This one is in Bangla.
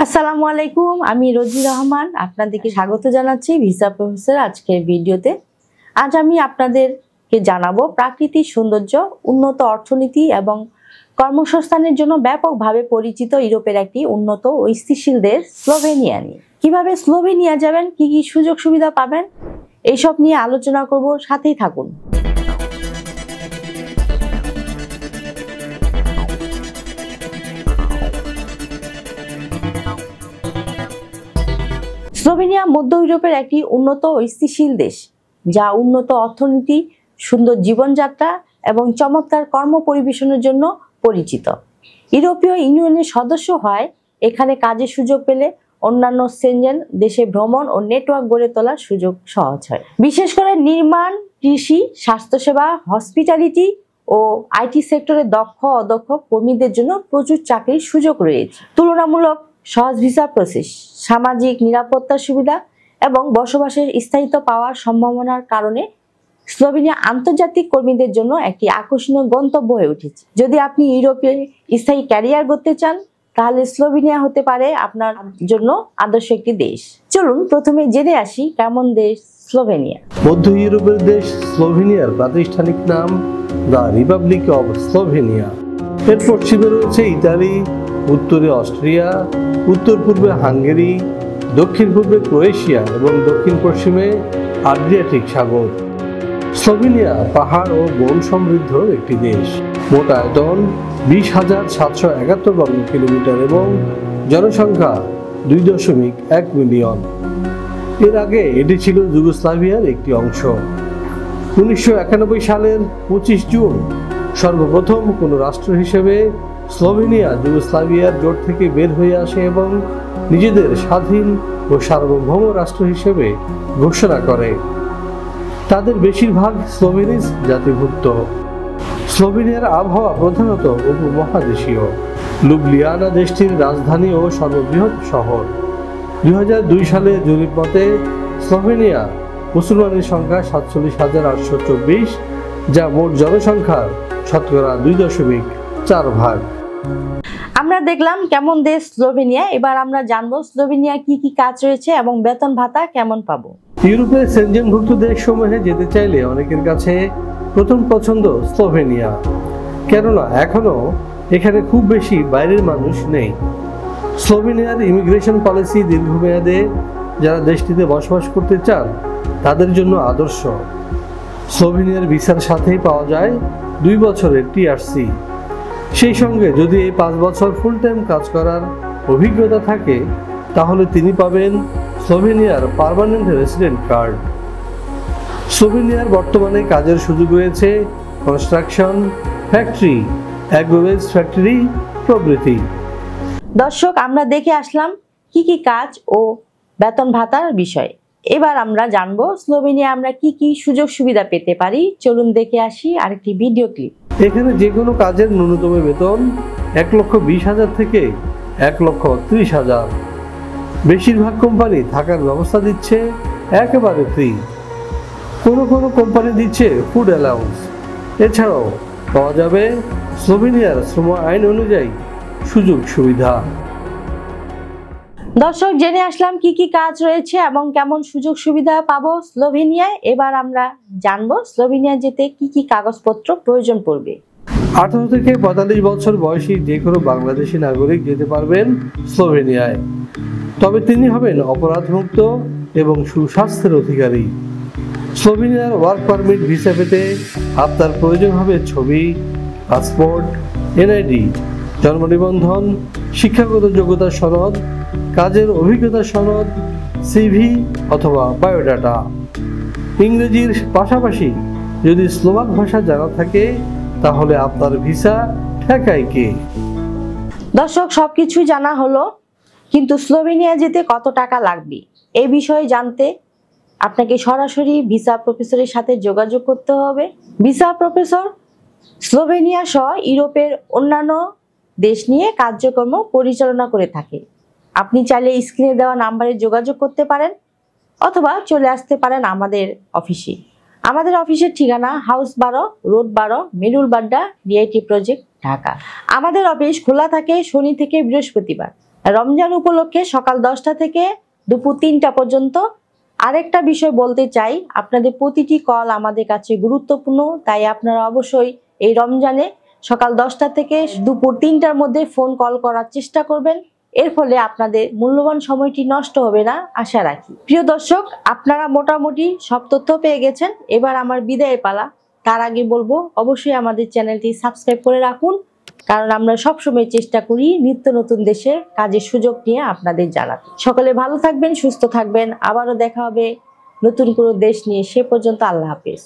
আসসালামু আলাইকুম, আমি রোজি রহমান আপনাদেরকে স্বাগত জানাচ্ছি ভিসা প্রফেসর আজকের ভিডিওতে। আজ আমি আপনাদেরকে জানাবো প্রাকৃতিক সৌন্দর্য, উন্নত অর্থনীতি এবং কর্মসংস্থানের জন্য ব্যাপকভাবে পরিচিত ইউরোপের একটি উন্নত ও স্থিতিশীল দেশ স্লোভেনিয়া নিয়ে। কিভাবে স্লোভেনিয়া যাবেন, কি কি সুযোগ সুবিধা পাবেন, এইসব নিয়ে আলোচনা করব, সাথেই থাকুন। স্লোভেনিয়া মধ্য ইউরোপের একটি উন্নত ও স্থিতিশীল দেশ, যা উন্নত অর্থনীতি, সুন্দর জীবনযাত্রা এবং চমৎকার কর্ম পরিবেশনের জন্য পরিচিত। ইউরোপীয় ইউনিয়নের সদস্য হয় এখানে কাজের সুযোগ পেলে অন্যান্য সেনজেন দেশে ভ্রমণ ও নেটওয়ার্ক গড়ে তোলার সুযোগ সহজ হয়। বিশেষ করে নির্মাণ, কৃষি, স্বাস্থ্যসেবা, হসপিটালিটি ও আইটি সেক্টরে দক্ষ অদক্ষ কর্মীদের জন্য প্রচুর চাকরির সুযোগ রয়েছে। তুলনামূলক সহজ ভিসা প্রসেস, সামাজিক নিরাপত্তার সুবিধা এবং বসবাসের স্থায়িত্ব পাওয়ার সম্ভাবনার কারণে স্লোভেনিয়া আন্তর্জাতিক কর্মীদের জন্য একটি আকর্ষণীয় গন্তব্য হয়ে উঠেছে। যদি আপনি ইউরোপে স্থায়ী ক্যারিয়ার করতে চান, তাহলে স্লোভেনিয়া হতে পারে আপনার জন্য আদর্শ একটি দেশ। চলুন প্রথমে জেনে আসি কেমন দেশ স্লোভেনিয়া। মধ্য ইউরোপের দেশ স্লোভেনিয়ার প্রাতিষ্ঠানিক নাম দ্য রিপাবলিক অব স্লোভেনিয়া। এর পশ্চিমে রয়েছে ইতালি, উত্তরে অস্ট্রিয়া, উত্তর পূর্বে হাঙ্গেরি, দক্ষিণ পূর্বে ক্রোয়েশিয়া এবং দক্ষিণ পশ্চিমে আড্রিয়াটিক সাগর। স্লোভেনিয়া পাহাড় ও বন সমৃদ্ধ একটি দেশ। মোট আয়তন 20,771 বর্গ কিলোমিটার এবং জনসংখ্যা 2.1 মিলিয়ন। এর আগে এটি ছিল যুগোস্লাভিয়ার একটি অংশ। 1991 সালের 25 জুন সর্বপ্রথম কোনো রাষ্ট্র হিসেবে স্লোভেনিয়া যুগোস্লাভিয়ার জোট থেকে বের হয়ে আসে এবং নিজেদের স্বাধীন ও সার্বভৌম রাষ্ট্র হিসেবে ঘোষণা করে। তাদের বেশিরভাগ স্লোভেনিজ জাতিভুক্ত। স্লোভেনিয়ার আবহাওয়া প্রধানত উপমহাদেশীয়। লুবলিয়ানা দেশটির রাজধানী ও সর্ববৃহৎ শহর। 2002 সালে জরিপ মতে স্লোভেনিয়া মুসলমানের সংখ্যা 47,824, যা মোট জনসংখ্যার শতকরা 2.4 ভাগ। আমরা দেখলাম কেমন দেশ স্লোভেনিয়া। এবার আমরা জানবো স্লোভেনিয়া কি কি কাজ রয়েছে এবং বেতন ভাতা কেমন পাবো। ইউরোপের সেনজেনভুক্ত দেশসমূহে যেতে চাইলে অনেকের কাছে প্রথম পছন্দ স্লোভেনিয়া, কেননা এখনো এখানে খুব বেশি বাইরের মানুষ নেই। স্লোভেনিয়ার ইমিগ্রেশন পলিসি দীর্ঘমেয়াদে যারা দেশটিতে বসবাস করতে চান তাদের জন্য আদর্শ। স্লোভেনিয়ার ভিসার সাথেই পাওয়া যায় 2 বছরের টিআরসি। সেই সঙ্গে যদি এই 5 বছর ফুল টাইম কাজ করার অভিজ্ঞতা থাকে তাহলে তিনি পাবেন স্লোভেনিয়ার পার্মানেন্ট রেসিডেন্ট কার্ড। স্লোভেনিয়ার বর্তমানে কাজের সুযোগ রয়েছে কনস্ট্রাকশন, ফ্যাক্টরি, অ্যাগ্রোওয়েজ ফ্যাক্টরি প্রভৃতি। দর্শক, আমরা দেখে আসলাম কি কি কাজ ও বেতন ভাতার বিষয়। এবার আমরা জানবো স্লোভেনিয়া আমরা কি কি সুযোগ সুবিধা পেতে পারি। চলুন দেখে আসি আরেকটি ভিডিও ক্লিপ। এখানে যে কোনো কাজের ন্যূনতম বেতন 1,20,000 থেকে 1,30,000। বেশিরভাগ কোম্পানি থাকার ব্যবস্থা দিচ্ছে একেবারে ফ্রি। কোনো কোনো কোম্পানি দিচ্ছে ফুড অ্যালাউন্স। এছাড়াও পাওয়া যাবে স্লোভেনিয়ার শ্রম আইন অনুযায়ী সুযোগ সুবিধা। দর্শক, জেনে আসলাম কি কি কাজ রয়েছে এবং কেমন সুযোগ সুবিধা পাবো স্লোভেনিয়ায়। এবার আমরা জানবো স্লোভেনিয়া যেতে কি কি কাগজপত্র প্রয়োজন পড়বে। 18 থেকে 45 বছর বয়সী যে কোনো বাংলাদেশি নাগরিক যেতে পারবেন স্লোভেনিয়ায়, তবে তিনি হবেন অপরাধমুক্ত এবং সুস্বাস্থ্যের অধিকারী। স্লোভেনিয়ার ওয়ার্ক পারমিট ভিসা পেতে আপনার প্রয়োজন হবে ছবি, পাসপোর্ট, এনআইডি, জন্ম নিবন্ধন, শিক্ষাগত যোগ্যতার সনদ, কাজের অভিজ্ঞতার সনদ, সিভি অথবা বায়োডাটা। ইংরেজির পাশাপাশি যদি স্লোভাক ভাষা জানা থাকে তাহলে আপনার ভিসা ঠেকায় কে। দর্শক, সবকিছু জানা হলো, কিন্তু স্লোভেনিয়া যেতে কত টাকা লাগবে এই বিষয়ে জানতে আপনাকে সরাসরি ভিসা প্রফেসরের সাথে যোগাযোগ করতে হবে। ভিসা প্রফেসর স্লোভেনিয়া সহ ইউরোপের অন্যান্য দেশ নিয়ে কার্যক্রম পরিচালনা করে থাকে। আপনি চাইলে স্ক্রিনে দেওয়া নাম্বারে যোগাযোগ করতে পারেন অথবা চলে আসতে পারেন আমাদের অফিসে। আমাদের অফিসের ঠিকানা house 12, road 12, Merul Badda, DIT project, Dhaka. আমাদের অফিস খোলা থাকে শনি থেকে বৃহস্পতিবার রমজান উপলক্ষে সকাল 10টা থেকে দুপুর 3টা পর্যন্ত। আরেকটা বিষয় বলতে চাই, আপনাদের প্রতিটি কল আমাদের কাছে গুরুত্বপূর্ণ, তাই আপনারা অবশ্যই এই রমজানে সকাল 10টা থেকে দুপুর 3টার মধ্যে ফোন কল করার চেষ্টা করবেন। এর ফলে আপনাদের মূল্যবান সময়টি নষ্ট হবে না আশা রাখি। প্রিয় দর্শক, আপনারা মোটামুটি সব তথ্য পেয়ে গেছেন, এবার আমার বিদায়ের পালা। তার আগে বলবো অবশ্যই আমাদের চ্যানেলটি সাবস্ক্রাইব করে রাখুন, কারণ আমরা সবসময় চেষ্টা করি নিত্য নতুন দেশে কাজের সুযোগ নিয়ে আপনাদের জানাতে। সকলে ভালো থাকবেন, সুস্থ থাকবেন, আবারও দেখা হবে নতুন কোনো দেশ নিয়ে। সে পর্যন্ত আল্লাহ হাফেজ।